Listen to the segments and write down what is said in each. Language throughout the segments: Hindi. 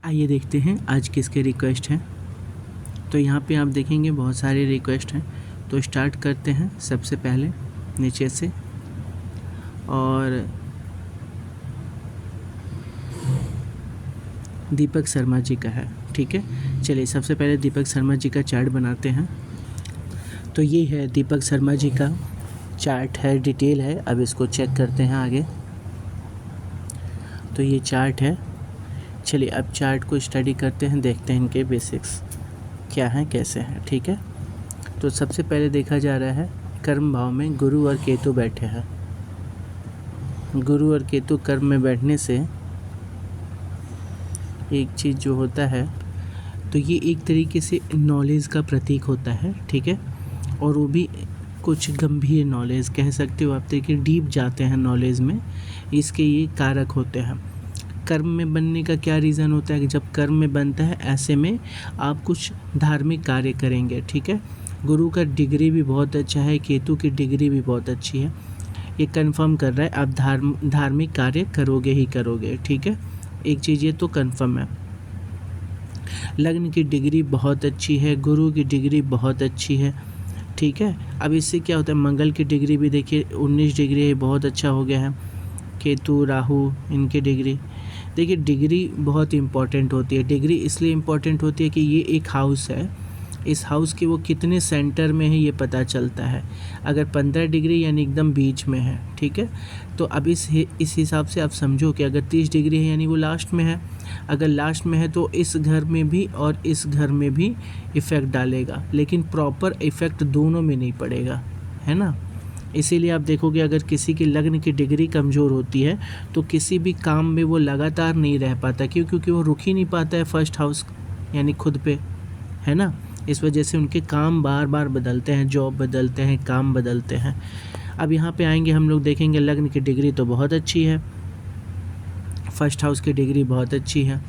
आइए देखते हैं आज किसके रिक्वेस्ट हैं। तो यहाँ पे आप देखेंगे बहुत सारे रिक्वेस्ट हैं। तो स्टार्ट करते हैं सबसे पहले नीचे से। और दीपक शर्मा जी का है, ठीक है। चलिए सबसे पहले दीपक शर्मा जी का चार्ट बनाते हैं। तो ये है दीपक शर्मा जी का चार्ट है, डिटेल है। अब इसको चेक करते हैं आगे। तो ये चार्ट है। चलिए अब चार्ट को स्टडी करते हैं, देखते हैं इनके बेसिक्स क्या हैं, कैसे हैं, ठीक है। तो सबसे पहले देखा जा रहा है कर्म भाव में गुरु और केतु बैठे हैं। गुरु और केतु कर्म में बैठने से एक चीज़ जो होता है, तो ये एक तरीके से नॉलेज का प्रतीक होता है, ठीक है। और वो भी कुछ गंभीर नॉलेज कह सकते हो आप, तरीके डीप जाते हैं नॉलेज में, इसके ये कारक होते हैं। कर्म में बनने का क्या रीज़न होता है कि जब कर्म में बनता है ऐसे में आप कुछ धार्मिक कार्य करेंगे, ठीक है। गुरु का डिग्री भी बहुत अच्छा है, केतु की डिग्री भी बहुत अच्छी है। ये कंफर्म कर रहा है आप धार्मिक कार्य करोगे ही करोगे, ठीक है। एक चीज़ ये तो कंफर्म है। लग्न की डिग्री बहुत अच्छी है, गुरु की डिग्री बहुत अच्छी है, ठीक है। अब इससे क्या होता है, मंगल की डिग्री भी देखिए 19 डिग्री है, बहुत अच्छा हो गया है। केतु राहु इनकी डिग्री देखिए, डिग्री बहुत इम्पॉर्टेंट होती है। डिग्री इसलिए इम्पॉर्टेंट होती है कि ये एक हाउस है, इस हाउस के वो कितने सेंटर में है ये पता चलता है। अगर 15 डिग्री यानी एकदम बीच में है, ठीक है। तो अब इस हिसाब से आप समझो कि अगर 30 डिग्री है यानी वो लास्ट में है। अगर लास्ट में है तो इस घर में भी और इस घर में भी इफ़ेक्ट डालेगा, लेकिन प्रॉपर इफ़ेक्ट दोनों में नहीं पड़ेगा, है ना। इसीलिए आप देखोगे अगर किसी की लग्न की डिग्री कमज़ोर होती है तो किसी भी काम में वो लगातार नहीं रह पाता, क्यों? क्योंकि वो रुक ही नहीं पाता है फर्स्ट हाउस यानी खुद पे, है ना। इस वजह से उनके काम बार बार बदलते हैं, जॉब बदलते हैं, काम बदलते हैं। अब यहाँ पे आएंगे हम लोग देखेंगे लग्न की डिग्री तो बहुत अच्छी है, फर्स्ट हाउस की डिग्री बहुत अच्छी है।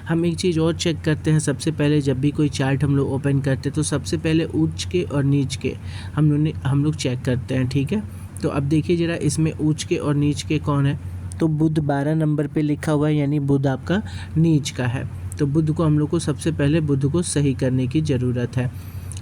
हम एक चीज़ और चेक करते हैं सबसे पहले, जब भी कोई चार्ट हम लोग ओपन करते हैं तो सबसे पहले उच्च के और नीच के हम लोग चेक करते हैं, ठीक है। तो अब देखिए ज़रा इसमें उच्च के और नीच के कौन है, तो बुध 12 नंबर पे लिखा हुआ है, यानी बुध आपका नीच का है। तो बुध को हम लोग को सबसे पहले बुध को सही करने की ज़रूरत है।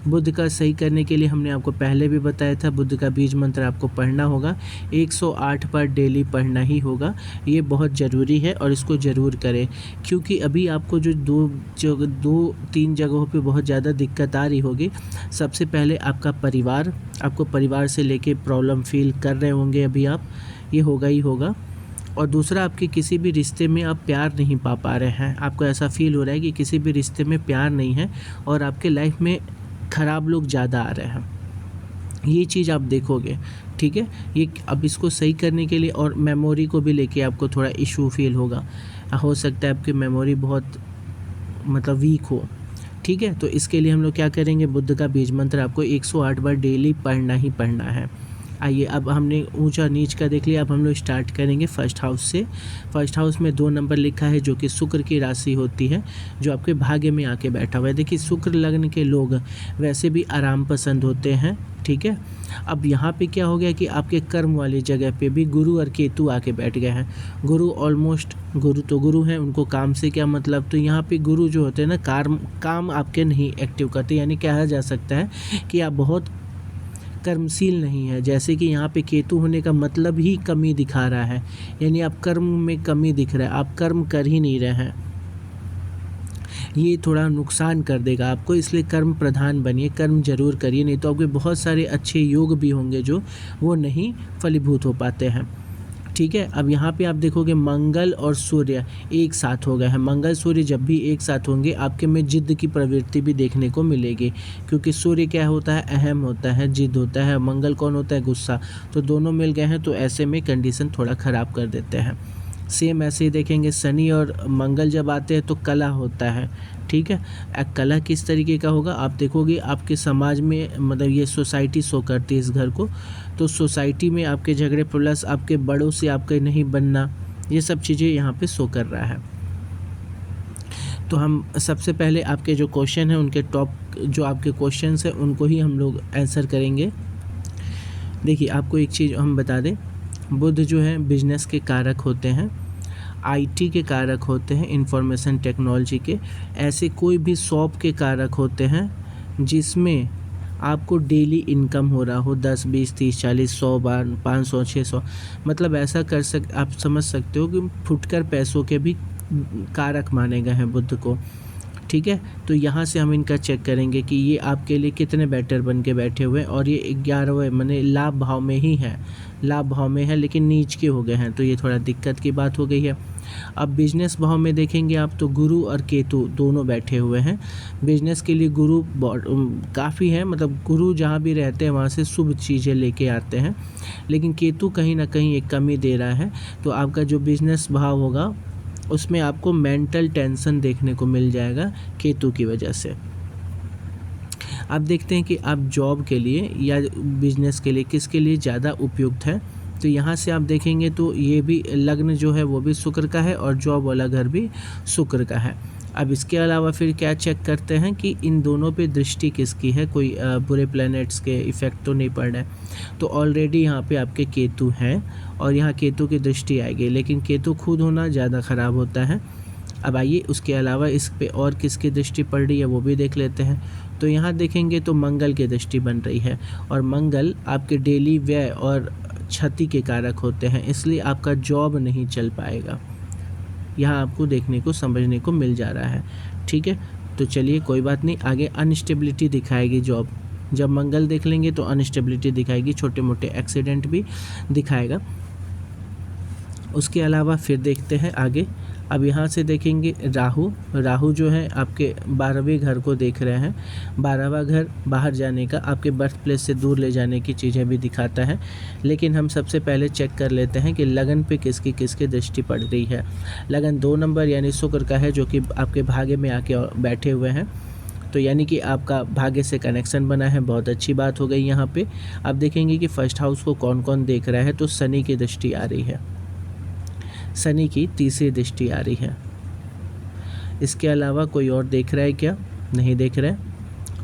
बुध का सही करने के लिए हमने आपको पहले भी बताया था, बुध का बीज मंत्र आपको पढ़ना होगा, 108 बार डेली पढ़ना ही होगा। ये बहुत ज़रूरी है और इसको ज़रूर करें, क्योंकि अभी आपको जो दो तीन जगहों पे बहुत ज़्यादा दिक्कत आ रही होगी। सबसे पहले आपका परिवार, आपको परिवार से लेके प्रॉब्लम फील कर रहे होंगे अभी आप, ये होगा ही होगा। और दूसरा, आपके किसी भी रिश्ते में आप प्यार नहीं पा रहे हैं, आपको ऐसा फील हो रहा है कि किसी भी रिश्ते में प्यार नहीं है और आपके लाइफ में ख़राब लोग ज़्यादा आ रहे हैं, ये चीज़ आप देखोगे, ठीक है। ये अब इसको सही करने के लिए, और मेमोरी को भी लेके आपको थोड़ा इशू फील होगा, हो सकता है आपकी मेमोरी बहुत वीक हो, ठीक है। तो इसके लिए हम लोग क्या करेंगे, बुध का बीज मंत्र आपको 108 बार डेली पढ़ना ही पढ़ना है। आइए अब हमने ऊंचा नीच का देख लिया, अब हम लोग स्टार्ट करेंगे फर्स्ट हाउस से। फर्स्ट हाउस में 2 नंबर लिखा है जो कि शुक्र की राशि होती है, जो आपके भाग्य में आके बैठा हुआ है। देखिए शुक्र लग्न के लोग वैसे भी आराम पसंद होते हैं, ठीक है। अब यहाँ पे क्या हो गया कि आपके कर्म वाली जगह पे भी गुरु और केतु आके बैठ गए हैं। गुरु ऑलमोस्ट, गुरु तो गुरु हैं, उनको काम से क्या मतलब। तो यहाँ पे गुरु जो होते हैं ना, काम आपके नहीं एक्टिव करते, यानी कहा जा सकता है कि आप बहुत कर्मशील नहीं है। जैसे कि यहाँ पे केतु होने का मतलब ही कमी दिखा रहा है, यानी आप कर्म में कमी दिख रहा है, आप कर्म कर ही नहीं रहे हैं, ये थोड़ा नुकसान कर देगा आपको। इसलिए कर्म प्रधान बनिए, कर्म जरूर करिए, नहीं तो आपके बहुत सारे अच्छे योग भी होंगे जो वो नहीं फलीभूत हो पाते हैं, ठीक है। अब यहाँ पे आप देखोगे मंगल और सूर्य एक साथ हो गए हैं। मंगल सूर्य जब भी एक साथ होंगे आपके में जिद्द की प्रवृत्ति भी देखने को मिलेगी, क्योंकि सूर्य क्या होता है, अहम होता है, जिद होता है। मंगल कौन होता है, गुस्सा। तो दोनों मिल गए हैं, तो ऐसे में कंडीशन थोड़ा ख़राब कर देते हैं। सेम ऐसे ही देखेंगे शनि और मंगल जब आते हैं तो कला होता है, ठीक है। कला किस तरीके का होगा आप देखोगे, आपके समाज में ये सोसाइटी शो करती है इस घर को, तो सोसाइटी में आपके झगड़े प्लस आपके बड़ों से आपके नहीं बनना, ये सब चीज़ें यहाँ पे शो कर रहा है। तो हम सबसे पहले आपके जो क्वेश्चन हैं उनके टॉप जो आपके क्वेश्चन हैं उनको ही हम लोग आंसर करेंगे। देखिए आपको एक चीज़ हम बता दें, बुध जो है बिजनेस के कारक होते हैं, आईटी के कारक होते हैं, इंफॉर्मेशन टेक्नोलॉजी के, ऐसे कोई भी शॉप के कारक होते हैं जिसमें आपको डेली इनकम हो रहा हो 10, 20, 30, 40, 100 बार, 500, 600, मतलब ऐसा आप समझ सकते हो कि फुटकर पैसों के भी कारक माने गए हैं बुध को, ठीक है। तो यहाँ से हम इनका चेक करेंगे कि ये आपके लिए कितने बेटर बन के बैठे हुए हैं, और ये 11वें माने लाभ भाव में ही है, लाभ भाव में है लेकिन नीच के हो गए हैं, तो ये थोड़ा दिक्कत की बात हो गई है। अब बिजनेस भाव में देखेंगे आप तो गुरु और केतु दोनों बैठे हुए हैं। बिजनेस के लिए गुरु काफ़ी है, मतलब गुरु जहाँ भी रहते हैं वहाँ से शुभ चीज़ें लेके आते हैं, लेकिन केतु कहीं ना कहीं एक कमी दे रहा है। तो आपका जो बिजनेस भाव होगा उसमें आपको मेंटल टेंशन देखने को मिल जाएगा केतु की वजह से। अब देखते हैं कि आप जॉब के लिए या बिजनेस के लिए किसके लिए ज़्यादा उपयुक्त है। तो यहाँ से आप देखेंगे तो ये भी लग्न जो है वो भी शुक्र का है और जॉब वाला घर भी शुक्र का है। अब इसके अलावा फिर क्या चेक करते हैं कि इन दोनों पे दृष्टि किसकी है, कोई बुरे प्लैनेट्स के इफ़ेक्ट तो नहीं पड़ रहा है। तो ऑलरेडी यहाँ पे आपके केतु हैं और यहाँ केतु की दृष्टि आएगी, लेकिन केतु खुद होना ज़्यादा ख़राब होता है। अब आइए उसके अलावा इस पे और किसकी दृष्टि पड़ रही है वो भी देख लेते हैं। तो यहाँ देखेंगे तो मंगल की दृष्टि बन रही है, और मंगल आपके डेली व्यय और क्षति के कारक होते हैं, इसलिए आपका जॉब नहीं चल पाएगा। यहाँ आपको देखने को समझने को मिल जा रहा है, ठीक है। तो चलिए कोई बात नहीं, आगे अनस्टेबिलिटी दिखाएगी जॉब, जब मंगल देख लेंगे तो अनस्टेबिलिटी दिखाएगी, छोटे मोटे एक्सीडेंट भी दिखाएगा। उसके अलावा फिर देखते हैं आगे। अब यहाँ से देखेंगे राहु जो है आपके 12वें घर को देख रहे हैं। 12वां घर बाहर जाने का, आपके बर्थ प्लेस से दूर ले जाने की चीज़ें भी दिखाता है, लेकिन हम सबसे पहले चेक कर लेते हैं कि लगन पे किसकी दृष्टि पड़ रही है। लगन 2 नंबर यानी शुक्र का है, जो कि आपके भाग्य में आके बैठे हुए हैं, तो यानी कि आपका भाग्य से कनेक्शन बना है, बहुत अच्छी बात हो गई यहाँ पे। अब देखेंगे कि फर्स्ट हाउस को कौन कौन देख रहा है, तो शनि की दृष्टि आ रही है, शनि की तीसरी दृष्टि आ रही है। इसके अलावा कोई और देख रहा है क्या? नहीं देख रहा है,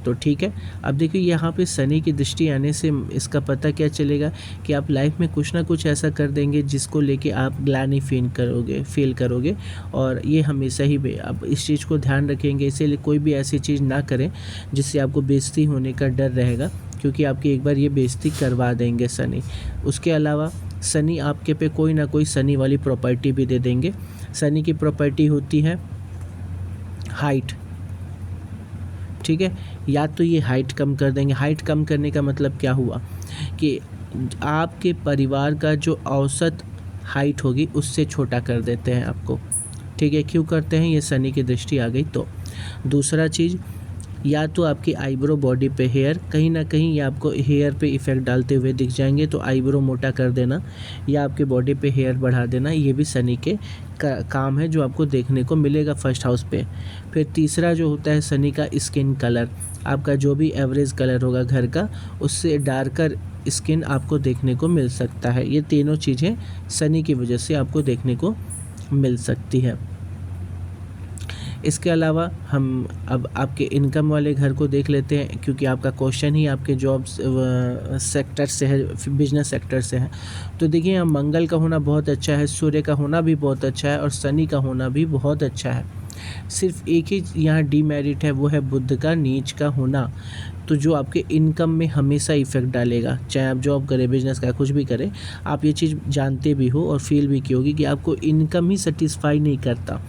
तो ठीक है। अब देखिए यहाँ पे शनि की दृष्टि आने से इसका पता क्या चलेगा कि आप लाइफ में कुछ ना कुछ ऐसा कर देंगे जिसको लेके आप ग्लानि फील करोगे, और ये हमेशा ही आप इस चीज़ को ध्यान रखेंगे। इसीलिए कोई भी ऐसी चीज़ ना करें जिससे आपको बेइज्जती होने का डर रहेगा, क्योंकि आपकी एक बार ये बेइज्जती करवा देंगे शनि। उसके अलावा शनि आपके पे कोई ना कोई शनि वाली प्रॉपर्टी भी दे देंगे। शनि की प्रॉपर्टी होती है हाइट, ठीक है। या तो ये हाइट कम कर देंगे। हाइट कम करने का मतलब क्या हुआ कि आपके परिवार का जो औसत हाइट होगी उससे छोटा कर देते हैं आपको, ठीक है। क्यों करते हैं? ये शनि की दृष्टि आ गई तो। दूसरा चीज़, या तो आपकी आईब्रो, बॉडी पे हेयर, कहीं ना कहीं ये आपको हेयर पे इफ़ेक्ट डालते हुए दिख जाएंगे, तो आईब्रो मोटा कर देना या आपके बॉडी पे हेयर बढ़ा देना, ये भी शनि के काम है जो आपको देखने को मिलेगा फर्स्ट हाउस पे। फिर तीसरा जो होता है शनि का स्किन कलर, आपका जो भी एवरेज कलर होगा घर का उससे डार्कर स्किन आपको देखने को मिल सकता है। ये तीनों चीज़ें शनि की वजह से आपको देखने को मिल सकती है। इसके अलावा हम अब आपके इनकम वाले घर को देख लेते हैं, क्योंकि आपका क्वेश्चन ही आपके जॉब सेक्टर से है, बिजनेस सेक्टर से है। तो देखिए यहाँ मंगल का होना बहुत अच्छा है, सूर्य का होना भी बहुत अच्छा है और शनि का होना भी बहुत अच्छा है। सिर्फ एक ही यहाँ डीमेरिट है, वो है बुध का नीच का होना, तो जो आपके इनकम में हमेशा इफ़ेक्ट डालेगा। चाहे आप जॉब करें, बिजनेस का कुछ भी करें, आप ये चीज़ जानते भी हो और फील भी की होगी कि आपको इनकम ही सेटिस्फाई नहीं करता।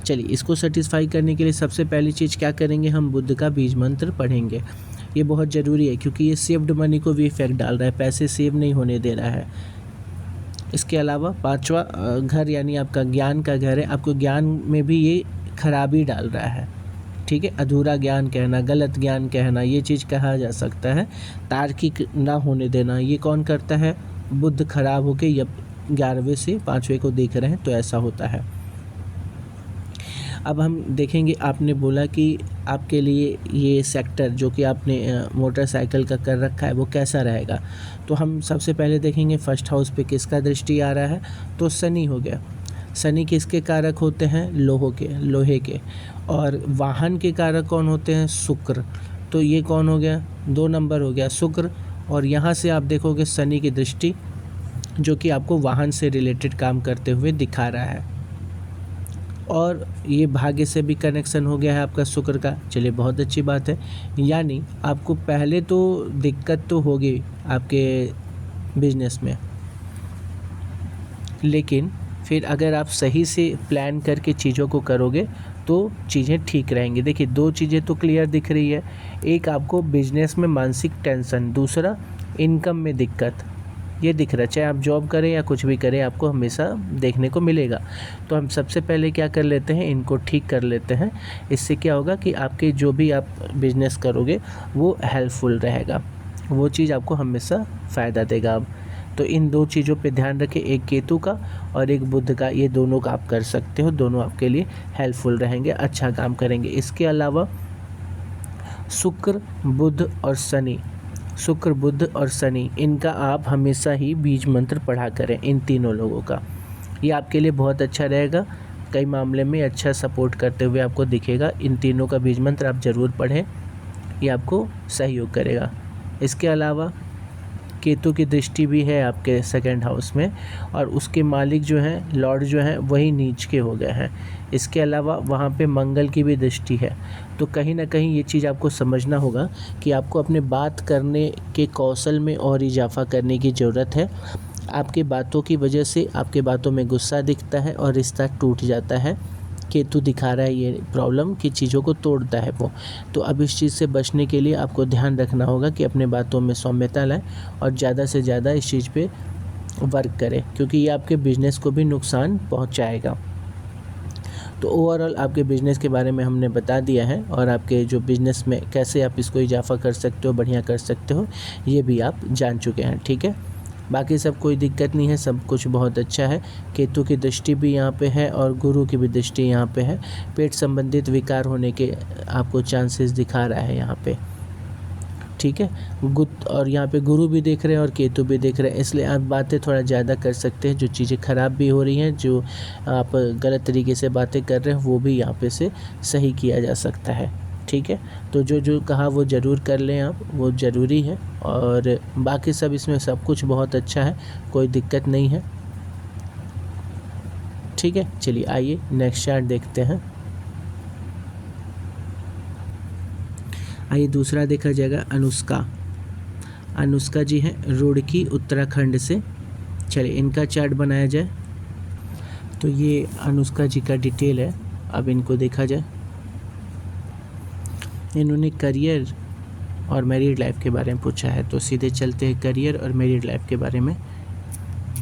चलिए, इसको सेटिस्फाई करने के लिए सबसे पहली चीज़ क्या करेंगे, हम बुध का बीज मंत्र पढ़ेंगे। ये बहुत ज़रूरी है, क्योंकि ये सेव्ड मनी को भी इफ़ेक्ट डाल रहा है, पैसे सेव नहीं होने दे रहा है। इसके अलावा 5वां घर यानी आपका ज्ञान का घर है, आपको ज्ञान में भी ये खराबी डाल रहा है, ठीक है। अधूरा ज्ञान कहना, गलत ज्ञान कहना, ये चीज़ कहा जा सकता है। तार्किक ना होने देना, ये कौन करता है? बुध खराब होके या 11वें से 5वें को देख रहे हैं, तो ऐसा होता है। अब हम देखेंगे, आपने बोला कि आपके लिए ये सेक्टर जो कि आपने मोटरसाइकिल का कर रखा है वो कैसा रहेगा। तो हम सबसे पहले देखेंगे फर्स्ट हाउस पे किसका दृष्टि आ रहा है, तो शनि हो गया। शनि किसके कारक होते हैं? लोहे के। और वाहन के कारक कौन होते हैं? शुक्र। तो ये कौन हो गया? 2 नंबर हो गया शुक्र। और यहाँ से आप देखोगे शनि की दृष्टि जो कि आपको वाहन से रिलेटेड काम करते हुए दिखा रहा है, और ये भाग्य से भी कनेक्शन हो गया है आपका शुक्र का। चलिए बहुत अच्छी बात है। यानी आपको पहले तो दिक्कत तो होगी आपके बिजनेस में, लेकिन फिर अगर आप सही से प्लान करके चीज़ों को करोगे तो चीज़ें ठीक रहेंगी। देखिए 2 चीज़ें तो क्लियर दिख रही है, एक आपको बिजनेस में मानसिक टेंशन, दूसरा इनकम में दिक्कत। ये दिख रहा है, चाहे आप जॉब करें या कुछ भी करें आपको हमेशा देखने को मिलेगा। तो हम सबसे पहले क्या कर लेते हैं, इनको ठीक कर लेते हैं। इससे क्या होगा कि आपके जो भी आप बिजनेस करोगे वो हेल्पफुल रहेगा, वो चीज़ आपको हमेशा फ़ायदा देगा। अब तो इन 2 चीज़ों पे ध्यान रखें, एक केतु का और एक बुध का, ये दोनों का आप कर सकते हो, दोनों आपके लिए हेल्पफुल रहेंगे, अच्छा काम करेंगे। इसके अलावा शुक्र बुध और शनि, शुक्र बुध और शनि, इनका आप हमेशा ही बीज मंत्र पढ़ा करें, इन तीनों लोगों का। ये आपके लिए बहुत अच्छा रहेगा, कई मामले में अच्छा सपोर्ट करते हुए आपको दिखेगा। इन तीनों का बीज मंत्र आप ज़रूर पढ़ें, ये आपको सहयोग करेगा। इसके अलावा केतु की दृष्टि भी है आपके 2nd हाउस में, और उसके मालिक जो हैं, लॉर्ड जो हैं, वही नीच के हो गए हैं। इसके अलावा वहाँ पे मंगल की भी दृष्टि है। तो कहीं ना कहीं ये चीज़ आपको समझना होगा कि आपको अपने बात करने के कौशल में और इजाफा करने की ज़रूरत है। आपके बातों की वजह से आपके बातों में गुस्सा दिखता है और रिश्ता टूट जाता है। केतु दिखा रहा है ये प्रॉब्लम कि चीज़ों को तोड़ता है वो। तो अब इस चीज़ से बचने के लिए आपको ध्यान रखना होगा कि अपने बातों में सौम्यता लाएं और ज़्यादा से ज़्यादा इस चीज़ पे वर्क करें, क्योंकि ये आपके बिज़नेस को भी नुकसान पहुंचाएगा। तो ओवरऑल आपके बिज़नेस के बारे में हमने बता दिया है, और आपके जो बिज़नेस में कैसे आप इसको इजाफा कर सकते हो, बढ़िया कर सकते हो, ये भी आप जान चुके हैं। ठीक है, बाकी सब कोई दिक्कत नहीं है, सब कुछ बहुत अच्छा है। केतु की दृष्टि भी यहाँ पे है और गुरु की भी दृष्टि यहाँ पे है। पेट संबंधित विकार होने के आपको चांसेस दिखा रहा है यहाँ पे। ठीक है, और यहाँ पे गुरु भी देख रहे हैं और केतु भी देख रहे हैं, इसलिए आप बातें थोड़ा ज़्यादा कर सकते हैं। जो चीज़ें ख़राब भी हो रही हैं, जो आप गलत तरीके से बातें कर रहे हैं, वो भी यहाँ पे से सही किया जा सकता है। ठीक है, तो जो जो कहा वो ज़रूर कर लें आप, वो ज़रूरी है। और बाकी सब इसमें सब कुछ बहुत अच्छा है, कोई दिक्कत नहीं है। ठीक है, चलिए आइए नेक्स्ट चार्ट देखते हैं। आइए दूसरा देखा जाएगा अनुष्का। अनुष्का जी हैं रुड़की उत्तराखंड से। चलिए इनका चार्ट बनाया जाए। तो ये अनुष्का जी का डिटेल है, अब इनको देखा जाए। इन्होंने करियर और मैरिड लाइफ के बारे में पूछा है, तो सीधे चलते हैं करियर और मैरिड लाइफ के बारे में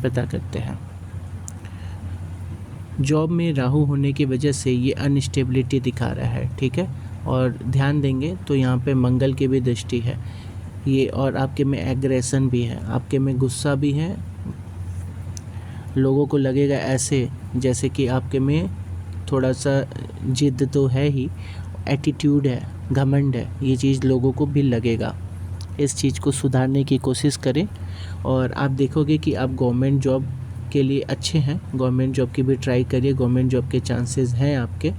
पता करते हैं। जॉब में राहु होने की वजह से ये अनस्टेबिलिटी दिखा रहा है। ठीक है, और ध्यान देंगे तो यहाँ पे मंगल की भी दृष्टि है ये, और आपके में एग्रेशन भी है, आपके में गुस्सा भी है। लोगों को लगेगा ऐसे जैसे कि आपके में थोड़ा सा जिद तो है ही, एटीट्यूड है, घमंड है, ये चीज़ लोगों को भी लगेगा। इस चीज़ को सुधारने की कोशिश करें, और आप देखोगे कि आप गवर्नमेंट जॉब के लिए अच्छे हैं। गवर्नमेंट जॉब की भी ट्राई करिए, गवर्नमेंट जॉब के चांसेस हैं आपके,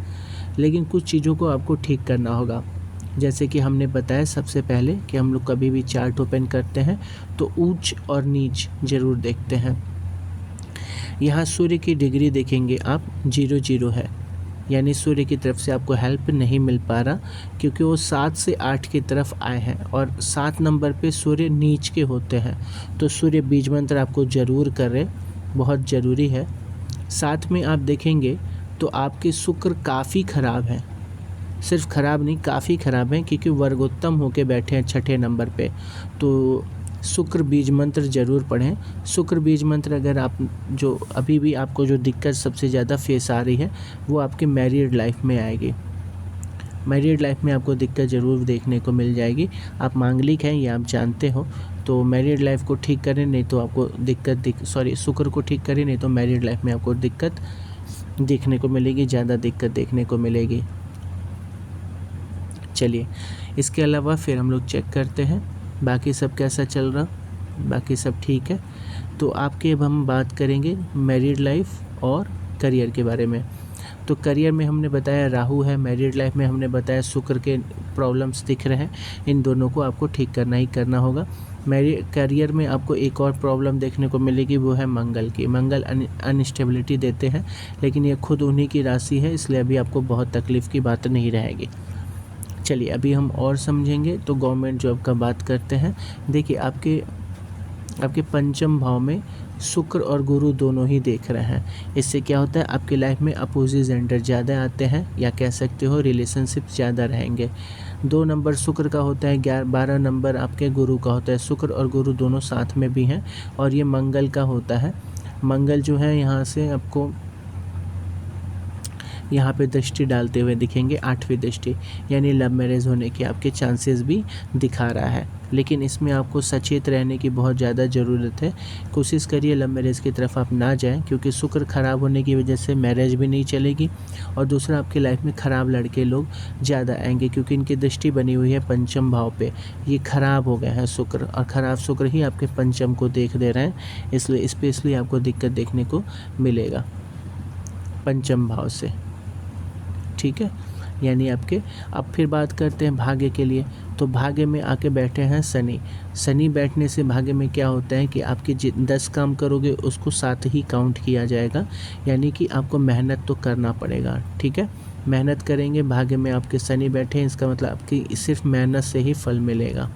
लेकिन कुछ चीज़ों को आपको ठीक करना होगा। जैसे कि हमने बताया सबसे पहले कि हम लोग कभी भी चार्ट ओपन करते हैं तो ऊंच और नीच ज़रूर देखते हैं। यहाँ सूर्य की डिग्री देखेंगे आप 0-0 है, यानी सूर्य की तरफ से आपको हेल्प नहीं मिल पा रहा, क्योंकि वो 7 से 8 की तरफ आए हैं और 7 नंबर पे सूर्य नीच के होते हैं। तो सूर्य बीज मंत्र आपको ज़रूर करें, बहुत ज़रूरी है। साथ में आप देखेंगे तो आपके शुक्र काफ़ी ख़राब हैं, सिर्फ ख़राब नहीं काफ़ी ख़राब हैं, क्योंकि वर्गोत्तम होके बैठे हैं 6ठे नंबर पे। तो शुक्र बीज मंत्र ज़रूर पढ़ें। शुक्र बीज मंत्र अगर आप जो अभी भी आपको जो दिक्कत सबसे ज़्यादा फेस आ रही है वो आपके मैरिड लाइफ में आएगी। मैरिड लाइफ में आपको दिक्कत ज़रूर देखने को मिल जाएगी। आप मांगलिक हैं, ये आप जानते हो, तो मैरिड लाइफ को ठीक करें, नहीं तो आपको शुक्र को ठीक करें, नहीं तो मैरिड लाइफ में आपको दिक्कत देखने को मिलेगी, ज़्यादा दिक्कत देखने को मिलेगी। चलिए इसके अलावा फिर हम लोग चेक करते हैं बाकी सब कैसा चल रहा, बाकी सब ठीक है। तो आपके अब हम बात करेंगे मैरिड लाइफ और करियर के बारे में। तो करियर में हमने बताया राहु है, मैरिड लाइफ में हमने बताया शुक्र के प्रॉब्लम्स दिख रहे हैं, इन दोनों को आपको ठीक करना ही करना होगा। मेरी करियर में आपको एक और प्रॉब्लम देखने को मिलेगी, वो है मंगल की। मंगल अनस्टेबिलिटी देते हैं, लेकिन ये खुद उन्हीं की राशि है, इसलिए अभी आपको बहुत तकलीफ़ की बात नहीं रहेगी। चलिए अभी हम और समझेंगे। तो गवर्नमेंट जॉब का बात करते हैं। देखिए आपके पंचम भाव में शुक्र और गुरु दोनों ही देख रहे हैं। इससे क्या होता है, आपकी लाइफ में अपोजिट जेंडर ज़्यादा आते हैं, या कह सकते हो रिलेशनशिप ज़्यादा रहेंगे। 2 नंबर शुक्र का होता है, 12 नंबर आपके गुरु का होता है। शुक्र और गुरु दोनों साथ में भी हैं, और ये मंगल का होता है। मंगल जो है यहाँ से आपको यहाँ पे दृष्टि डालते हुए दिखेंगे, 8वीं दृष्टि, यानी लव मैरिज होने के आपके चांसेस भी दिखा रहा है। लेकिन इसमें आपको सचेत रहने की बहुत ज़्यादा ज़रूरत है। कोशिश करिए लव मैरिज की तरफ आप ना जाएं, क्योंकि शुक्र ख़राब होने की वजह से मैरिज भी नहीं चलेगी, और दूसरा आपकी लाइफ में ख़राब लड़के लोग ज़्यादा आएंगे, क्योंकि इनकी दृष्टि बनी हुई है पंचम भाव पे। ये ख़राब हो गए हैं शुक्र, और ख़राब शुक्र ही आपके पंचम को देख दे रहे हैं, इसलिए स्पेशली आपको दिक्कत देखने को मिलेगा पंचम भाव से। ठीक है, यानी आपके। अब फिर बात करते हैं भाग्य के लिए। तो भाग्य में आके बैठे हैं शनि। शनि बैठने से भाग्य में क्या होता है कि आपके 10 काम करोगे उसको 7 ही काउंट किया जाएगा, यानी कि आपको मेहनत तो करना पड़ेगा। ठीक है, मेहनत करेंगे, भाग्य में आपके शनि बैठे हैं, इसका मतलब आपकी सिर्फ मेहनत से ही फल मिलेगा।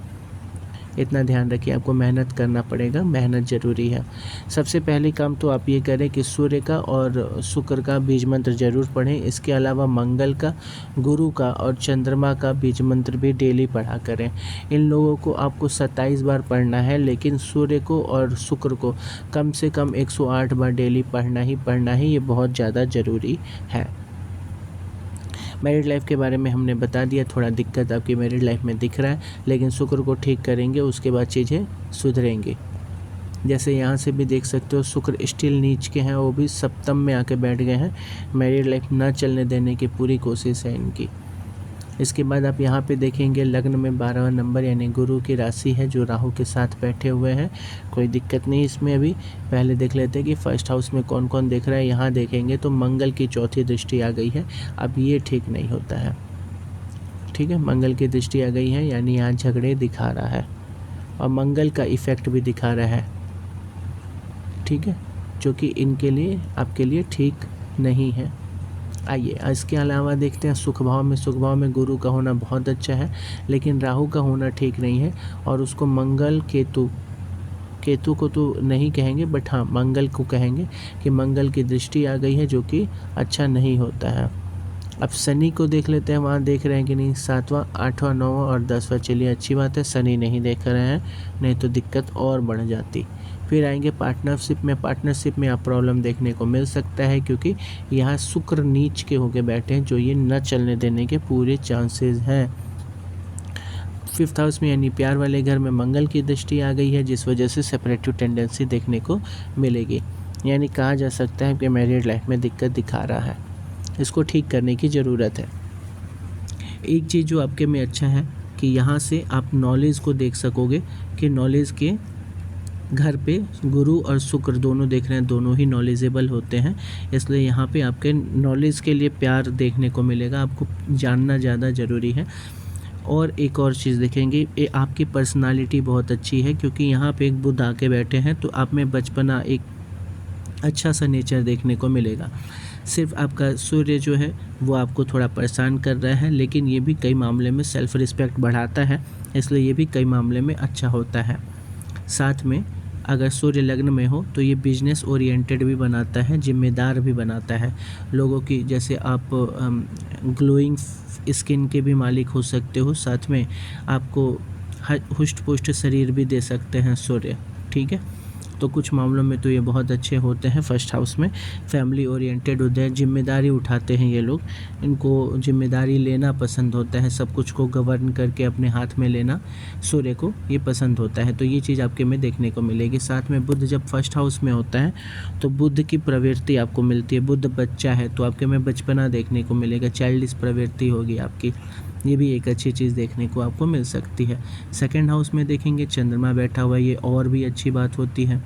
इतना ध्यान रखिए, आपको मेहनत करना पड़ेगा, मेहनत ज़रूरी है। सबसे पहले काम तो आप ये करें कि सूर्य का और शुक्र का बीज मंत्र ज़रूर पढ़ें। इसके अलावा मंगल का, गुरु का और चंद्रमा का बीज मंत्र भी डेली पढ़ा करें। इन लोगों को आपको 27 बार पढ़ना है, लेकिन सूर्य को और शुक्र को कम से कम 108 बार डेली पढ़ना ही, ये बहुत ज़्यादा ज़रूरी है। मैरिड लाइफ के बारे में हमने बता दिया, थोड़ा दिक्कत आपकी मैरिड लाइफ में दिख रहा है, लेकिन शुक्र को ठीक करेंगे, उसके बाद चीज़ें सुधरेंगी। जैसे यहाँ से भी देख सकते हो, शुक्र स्टिल नीच के हैं, वो भी सप्तम में आके बैठ गए हैं। मैरिड लाइफ ना चलने देने की पूरी कोशिश है इनकी। इसके बाद आप यहाँ पे देखेंगे लग्न में 12वां नंबर, यानी गुरु की राशि है, जो राहु के साथ बैठे हुए हैं। कोई दिक्कत नहीं इसमें। अभी पहले देख लेते हैं कि फर्स्ट हाउस में कौन कौन देख रहा है। यहाँ देखेंगे तो मंगल की 4थी दृष्टि आ गई है। अब ये ठीक नहीं होता है। ठीक है, मंगल की दृष्टि आ गई है, यानी यहाँ झगड़े दिखा रहा है, और मंगल का इफ़ेक्ट भी दिखा रहा है। ठीक है, जो कि इनके लिए, आपके लिए ठीक नहीं है। आइए इसके अलावा देखते हैं सुख भाव में। सुख भाव में गुरु का होना बहुत अच्छा है, लेकिन राहु का होना ठीक नहीं है, और उसको मंगल केतु को तो नहीं कहेंगे, बट हाँ मंगल को कहेंगे कि मंगल की दृष्टि आ गई है, जो कि अच्छा नहीं होता है। अब शनि को देख लेते हैं, वहाँ देख रहे हैं कि नहीं, 7वां, 8वां, 9वां और 10वां। चलिए अच्छी बात है, शनि नहीं देख रहे हैं, नहीं तो दिक्कत और बढ़ जाती। फिर आएंगे पार्टनरशिप में। पार्टनरशिप में आप प्रॉब्लम देखने को मिल सकता है, क्योंकि यहाँ शुक्र नीच के होके बैठे हैं, जो ये न चलने देने के पूरे चांसेस हैं। 5th हाउस में, यानी प्यार वाले घर में मंगल की दृष्टि आ गई है, जिस वजह से सेपरेटिव टेंडेंसी देखने को मिलेगी। यानी कहा जा सकता है कि मैरिड लाइफ में दिक्कत दिखा रहा है, इसको ठीक करने की ज़रूरत है। एक चीज़ जो आपके में अच्छा है कि यहाँ से आप नॉलेज को देख सकोगे, कि नॉलेज के घर पे गुरु और शुक्र दोनों देख रहे हैं, दोनों ही नॉलेजेबल होते हैं, इसलिए यहाँ पे आपके नॉलेज के लिए प्यार देखने को मिलेगा। आपको जानना ज़्यादा ज़रूरी है। और एक और चीज़ देखेंगे, ये आपकी पर्सनालिटी बहुत अच्छी है, क्योंकि यहाँ पे एक बुध आके बैठे हैं, तो आप में बचपना, एक अच्छा सा नेचर देखने को मिलेगा। सिर्फ आपका सूर्य जो है वो आपको थोड़ा परेशान कर रहा है, लेकिन ये भी कई मामले में सेल्फ़ रिस्पेक्ट बढ़ाता है, इसलिए ये भी कई मामले में अच्छा होता है। साथ में अगर सूर्य लग्न में हो तो ये बिजनेस ओरिएंटेड भी बनाता है, जिम्मेदार भी बनाता है लोगों की। जैसे आप ग्लोइंग स्किन के भी मालिक हो सकते हो, साथ में आपको हुष्ट पुष्ट शरीर भी दे सकते हैं सूर्य। ठीक है, तो कुछ मामलों में तो ये बहुत अच्छे होते हैं। फर्स्ट हाउस में फैमिली ओरिएंटेड होते हैं, जिम्मेदारी उठाते हैं ये लोग, इनको जिम्मेदारी लेना पसंद होता है, सब कुछ को गवर्न करके अपने हाथ में लेना सूर्य को ये पसंद होता है, तो ये चीज़ आपके में देखने को मिलेगी। साथ में बुध जब फर्स्ट हाउस में होता है तो बुध की प्रवृत्ति आपको मिलती है। बुध बच्चा है तो आपके में बचपना देखने को मिलेगा, चाइल्डिश प्रवृत्ति होगी आपकी, ये भी एक अच्छी चीज़ देखने को आपको मिल सकती है। सेकंड हाउस में देखेंगे चंद्रमा बैठा हुआ है, ये और भी अच्छी बात होती है।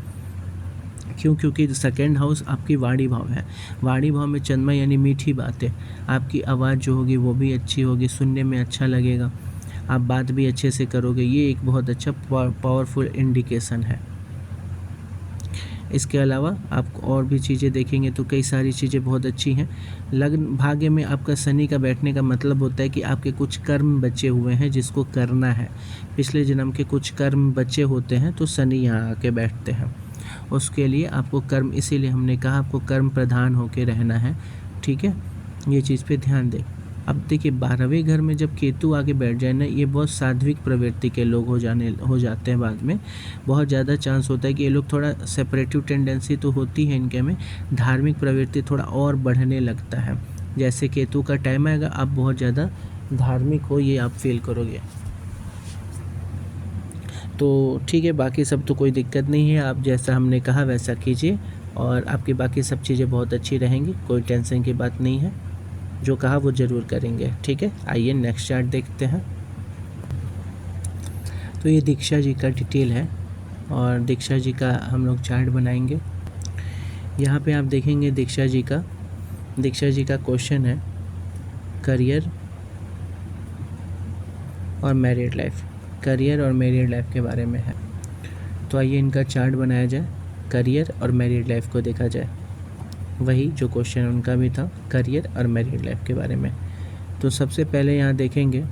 क्यों? क्योंकि सेकंड हाउस आपकी वाणी भाव है। वाणी भाव में चंद्रमा यानी मीठी बातें, आपकी आवाज़ जो होगी वो भी अच्छी होगी, सुनने में अच्छा लगेगा, आप बात भी अच्छे से करोगे। ये एक बहुत अच्छा पावरफुल इंडिकेशन है। इसके अलावा आप और भी चीज़ें देखेंगे तो कई सारी चीज़ें बहुत अच्छी हैं। लग्न भाग्य में आपका शनि का बैठने का मतलब होता है कि आपके कुछ कर्म बचे हुए हैं जिसको करना है। पिछले जन्म के कुछ कर्म बचे होते हैं तो शनि यहाँ आके बैठते हैं। उसके लिए आपको कर्म, इसीलिए हमने कहा आपको कर्म प्रधान होके रहना है, ठीक है। ये चीज़ पे ध्यान दें। अब देखिए 12वें घर में जब केतु आके बैठ जाए ना, ये बहुत सात्विक प्रवृत्ति के लोग हो जाते हैं बाद में। बहुत ज़्यादा चांस होता है कि ये लोग थोड़ा सेपरेटिव टेंडेंसी तो होती है इनके में, धार्मिक प्रवृत्ति थोड़ा और बढ़ने लगता है। जैसे केतु का टाइम आएगा आप बहुत ज़्यादा धार्मिक हो, ये आप फील करोगे। तो ठीक है, बाकी सब तो कोई दिक्कत नहीं है, आप जैसा हमने कहा वैसा कीजिए और आपकी बाकी सब चीज़ें बहुत अच्छी रहेंगी, कोई टेंशन की बात नहीं है। जो कहा वो ज़रूर करेंगे, ठीक है। आइए नेक्स्ट चार्ट देखते हैं। तो ये दीक्षा जी का डिटेल है और दीक्षा जी का हम लोग चार्ट बनाएंगे। यहाँ पे आप देखेंगे दीक्षा जी का क्वेश्चन है करियर और मैरिड लाइफ, करियर और मैरिड लाइफ के बारे में है। तो आइए इनका चार्ट बनाया जाए, करियर और मैरिड लाइफ को देखा जाए। वही जो क्वेश्चन उनका भी था, करियर और मैरिड लाइफ के बारे में। तो सबसे पहले यहाँ देखेंगे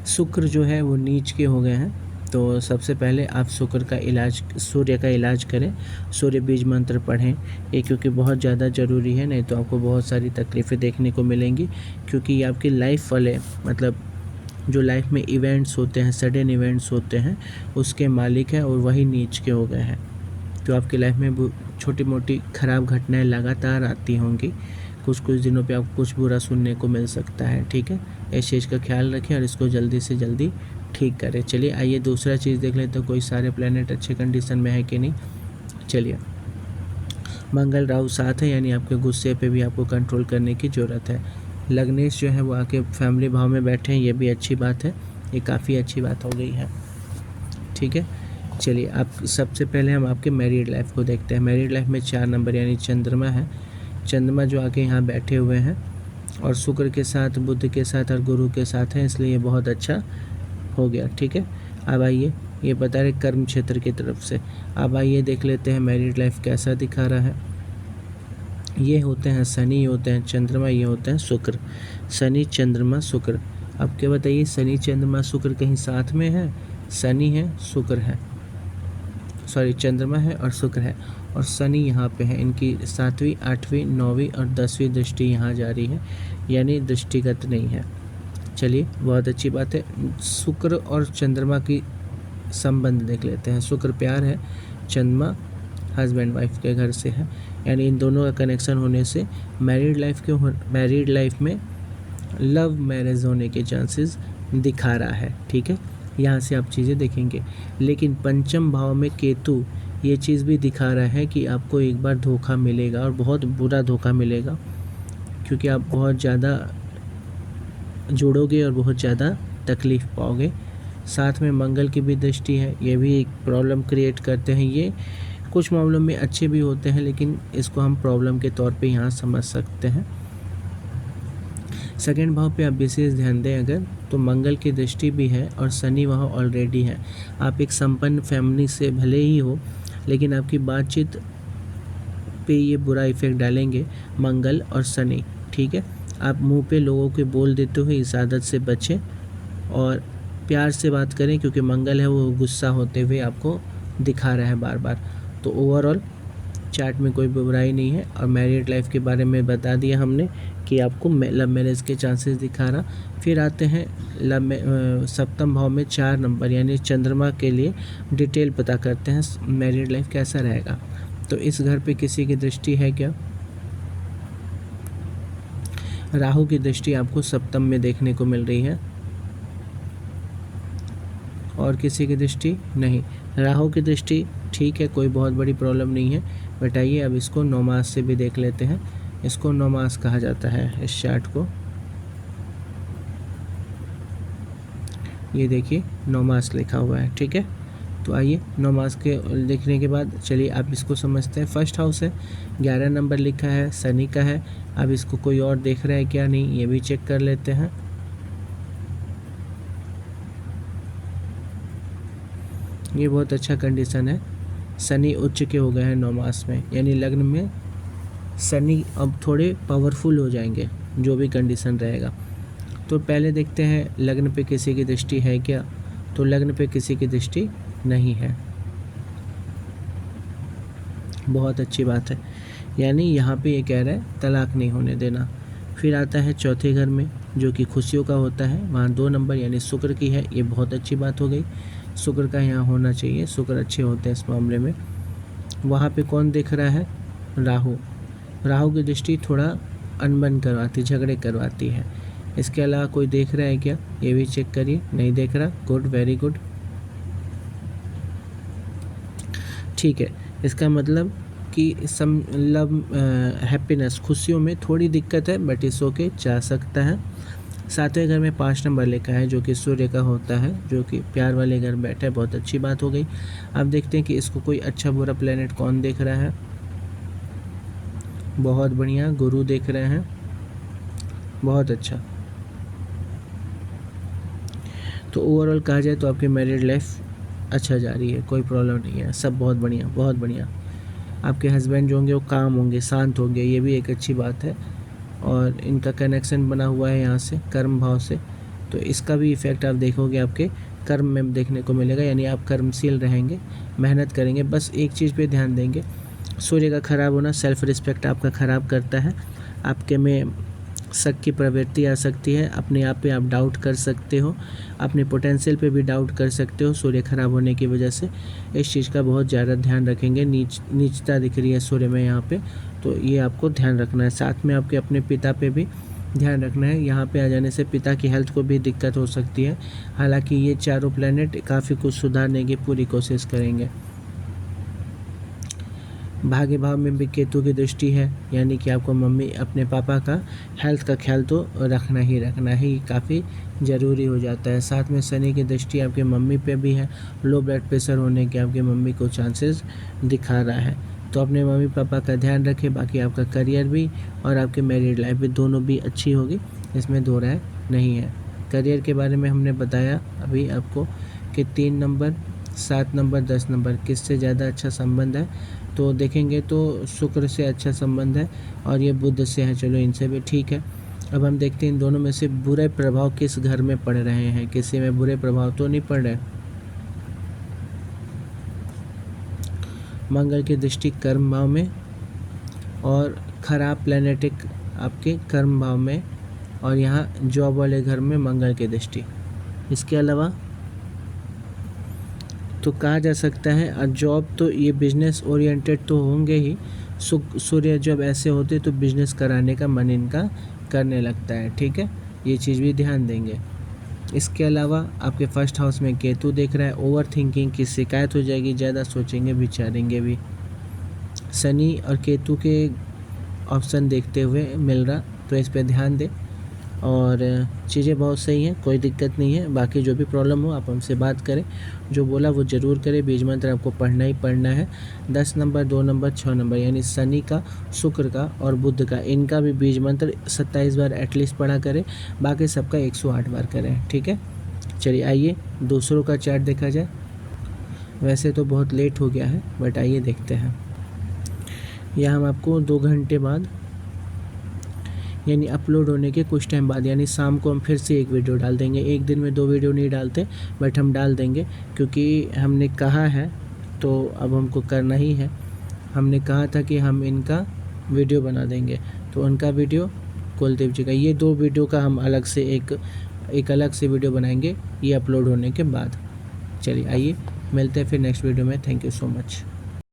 शुक्र जो है वो नीच के हो गए हैं। तो सबसे पहले आप शुक्र का इलाज, सूर्य का इलाज करें, सूर्य बीज मंत्र पढ़ें, ये क्योंकि बहुत ज़्यादा ज़रूरी है, नहीं तो आपको बहुत सारी तकलीफ़ें देखने को मिलेंगी। क्योंकि ये आपकी लाइफ वाले, मतलब जो लाइफ में इवेंट्स होते हैं, सडन इवेंट्स होते हैं, उसके मालिक हैं और वही नीच के हो गए हैं। तो आपकी लाइफ में छोटी मोटी ख़राब घटनाएं लगातार आती होंगी, कुछ दिनों पे आपको कुछ बुरा सुनने को मिल सकता है, ठीक है। इस चीज़ का ख्याल रखें और इसको जल्दी से जल्दी ठीक करें। चलिए आइए दूसरा चीज़ देख लेते हैं, कोई सारे प्लैनेट अच्छे कंडीशन में है कि नहीं। चलिए, मंगल राहु साथ है, यानी आपके गुस्से पे भी आपको कंट्रोल करने की ज़रूरत है। लग्नेश जो है वो आके फैमिली भाव में बैठे हैं, ये भी अच्छी बात है, ये काफ़ी अच्छी बात हो गई है, ठीक है। चलिए आप सबसे पहले हम आपके मैरिड लाइफ को देखते हैं। मैरिड लाइफ में 4 नंबर यानी चंद्रमा है, चंद्रमा जो आके यहाँ बैठे हुए हैं और शुक्र के साथ, बुध के साथ और गुरु के साथ हैं, इसलिए ये बहुत अच्छा हो गया, ठीक है। अब आइए, ये बता रहे कर्म क्षेत्र की तरफ से। अब आइए देख लेते हैं मैरिड लाइफ कैसा दिखा रहा है। ये होते हैं शनि, ये होते हैं चंद्रमा, ये होते हैं शुक्र। शनि चंद्रमा शुक्र। अब क्या बताइए, शनि चंद्रमा शुक्र कहीं साथ में है? शनि है, शुक्र है, सॉरी चंद्रमा है और शुक्र है, और शनि यहाँ पे है। इनकी 7वीं 8वीं 9वीं और 10वीं दृष्टि यहाँ जा रही है, यानी दृष्टिगत नहीं है। चलिए बहुत अच्छी बात है। शुक्र और चंद्रमा की संबंध देख लेते हैं। शुक्र प्यार है, चंद्रमा हस्बैंड वाइफ के घर से है, यानी इन दोनों का कनेक्शन होने से मैरिड लाइफ में लव मैरिज होने के चांसेस दिखा रहा है, ठीक है। यहाँ से आप चीज़ें देखेंगे। लेकिन पंचम भाव में केतु ये चीज़ भी दिखा रहा है कि आपको एक बार धोखा मिलेगा और बहुत बुरा धोखा मिलेगा, क्योंकि आप बहुत ज़्यादा जुड़ोगे और बहुत ज़्यादा तकलीफ़ पाओगे। साथ में मंगल की भी दृष्टि है, ये भी एक प्रॉब्लम क्रिएट करते हैं। ये कुछ मामलों में अच्छे भी होते हैं, लेकिन इसको हम प्रॉब्लम के तौर पे यहाँ समझ सकते हैं। सेकंड भाव पे आप विशेष ध्यान दें अगर, तो मंगल की दृष्टि भी है और शनि वहाँ ऑलरेडी है। आप एक संपन्न फैमिली से भले ही हो, लेकिन आपकी बातचीत पे ये बुरा इफेक्ट डालेंगे मंगल और शनि, ठीक है। आप मुंह पे लोगों के बोल देते हुए इस आदत से बचें और प्यार से बात करें, क्योंकि मंगल है वो गुस्सा होते हुए आपको दिखा रहा है बार बार। तो ओवरऑल चार्ट में कोई बुराई नहीं है। और मैरिड लाइफ के बारे में बता दिया हमने कि आपको लव मैरिज के चांसेस दिखा रहा। फिर आते हैं सप्तम भाव में 4 नंबर यानी चंद्रमा के लिए डिटेल पता करते हैं मैरिड लाइफ कैसा रहेगा। तो इस घर पे किसी की दृष्टि है क्या? राहु की दृष्टि आपको सप्तम में देखने को मिल रही है, और किसी की दृष्टि नहीं। राहु की दृष्टि ठीक है, कोई बहुत बड़ी प्रॉब्लम नहीं है। बट आइए अब इसको 9 मास से भी देख लेते हैं। इसको 9 मास कहा जाता है इस चार्ट को। ये देखिए 9 मास लिखा हुआ है, ठीक है। तो आइए 9 मास के लिखने के बाद चलिए आप इसको समझते हैं। फर्स्ट हाउस है, 11 नंबर लिखा है, शनि का है। अब इसको कोई और देख रहा है क्या, नहीं, ये भी चेक कर लेते हैं। ये बहुत अच्छा कंडीशन है, शनि उच्च के हो गए हैं 9 मास में, यानी लग्न में शनि अब थोड़े पावरफुल हो जाएंगे, जो भी कंडीशन रहेगा। तो पहले देखते हैं लग्न पे किसी की दृष्टि है क्या, तो लग्न पे किसी की दृष्टि नहीं है, बहुत अच्छी बात है। यानी यहाँ पे ये कह रहा है तलाक नहीं होने देना। फिर आता है चौथे घर में जो कि खुशियों का होता है, वहाँ 2 नंबर यानी शुक्र की है, ये बहुत अच्छी बात हो गई। शुक्र का यहाँ होना चाहिए, शुक्र अच्छे होते हैं इस मामले में। वहाँ पे कौन दिख रहा है, राहु। राहु की दृष्टि थोड़ा अनबन करवाती, झगड़े करवाती है। इसके अलावा कोई देख रहा है क्या, ये भी चेक करिए, नहीं देख रहा, गुड, वेरी गुड, ठीक है। इसका मतलब कि हैप्पीनेस, खुशियों में थोड़ी दिक्कत है, बट इस ओके, जा सकता है। 7वें घर में 5 नंबर लिखा है जो कि सूर्य का होता है, जो कि प्यार वाले घर बैठा है, बहुत अच्छी बात हो गई। अब देखते हैं कि इसको कोई अच्छा बुरा प्लेनेट कौन देख रहा है। बहुत बढ़िया, गुरु देख रहे हैं, बहुत अच्छा। तो ओवरऑल कहा जाए तो आपकी मैरिड लाइफ अच्छा जा रही है, कोई प्रॉब्लम नहीं है, सब बहुत बढ़िया, बहुत बढ़िया। आपके हस्बैंड जो होंगे वो काम होंगे, शांत होंगे, ये भी एक अच्छी बात है। और इनका कनेक्शन बना हुआ है यहाँ से कर्म भाव से, तो इसका भी इफ़ेक्ट आप देखोगे आपके कर्म में देखने को मिलेगा, यानी आप कर्मशील रहेंगे, मेहनत करेंगे। बस एक चीज़ पे ध्यान देंगे, सूर्य का खराब होना सेल्फ रिस्पेक्ट आपका ख़राब करता है, आपके में शक की प्रवृत्ति आ सकती है, अपने आप पे आप डाउट कर सकते हो, अपने पोटेंशियल पे भी डाउट कर सकते हो सूर्य खराब होने की वजह से। इस चीज़ का बहुत ज़्यादा ध्यान रखेंगे। नीचता दिख रही है सूर्य में यहाँ पे, तो ये आपको ध्यान रखना है। साथ में आपके अपने पिता पे भी ध्यान रखना है, यहाँ पे आ जाने से पिता की हेल्थ को भी दिक्कत हो सकती है। हालांकि ये चारों प्लैनेट काफ़ी कुछ सुधारने की पूरी कोशिश करेंगे। भाग्य भाव में भी केतु की दृष्टि है, यानी कि आपको मम्मी अपने पापा का हेल्थ का ख्याल तो रखना ही ये काफ़ी ज़रूरी हो जाता है। साथ में शनि की दृष्टि आपके मम्मी पे भी है, लो ब्लड प्रेशर होने के आपके मम्मी को चांसेस दिखा रहा है, तो अपने मम्मी पापा का ध्यान रखें। बाकी आपका करियर भी और आपकी मैरिड लाइफ भी दोनों भी अच्छी होगी, इसमें दो राय नहीं है। करियर के बारे में हमने बताया अभी आपको कि 3 नंबर, 7 नंबर, 10 नंबर किससे ज़्यादा अच्छा संबंध है, तो देखेंगे तो शुक्र से अच्छा संबंध है और ये बुध से है, चलो इनसे भी ठीक है। अब हम देखते हैं इन दोनों में से बुरे प्रभाव किस घर में पड़ रहे हैं, किसी में बुरे प्रभाव तो नहीं पड़ रहे। मंगल की दृष्टि कर्म भाव में और खराब प्लैनेटिक आपके कर्म भाव में, और यहाँ जॉब वाले घर में मंगल की दृष्टि। इसके अलावा तो कहा जा सकता है, और जॉब तो ये बिजनेस ओरिएंटेड तो होंगे ही, सूर्य जब ऐसे होते तो बिजनेस कराने का मन इनका करने लगता है, ठीक है, ये चीज़ भी ध्यान देंगे। इसके अलावा आपके फर्स्ट हाउस में केतु देख रहा है, ओवर थिंकिंग की शिकायत हो जाएगी, ज़्यादा सोचेंगे विचारेंगे भी। शनि और केतु के ऑप्शन देखते हुए मिल रहा, तो इस पर ध्यान दें और चीज़ें बहुत सही हैं, कोई दिक्कत नहीं है। बाकी जो भी प्रॉब्लम हो आप हमसे बात करें, जो बोला वो ज़रूर करें। बीज मंत्र आपको पढ़ना ही पढ़ना है। 10 नंबर, 2 नंबर, 6 नंबर यानी शनि का, शुक्र का और बुध का, इनका भी बीज मंत्र 27 बार एटलीस्ट पढ़ा करें, बाकी सबका 108 बार करें, ठीक है। चलिए आइए दूसरों का चार्ट देखा जाए। वैसे तो बहुत लेट हो गया है, बट आइए देखते हैं। यह हम आपको 2 घंटे बाद यानी अपलोड होने के कुछ टाइम बाद, यानी शाम को हम फिर से एक वीडियो डाल देंगे। एक दिन में 2 वीडियो नहीं डालते, बट हम डाल देंगे क्योंकि हमने कहा है, तो अब हमको करना ही है। हमने कहा था कि हम इनका वीडियो बना देंगे, तो उनका वीडियो कुलदीप जी का, ये 2 वीडियो का हम अलग से एक अलग से वीडियो बनाएंगे ये अपलोड होने के बाद। चलिए आइए मिलते हैं फिर नेक्स्ट वीडियो में। Thank you so much.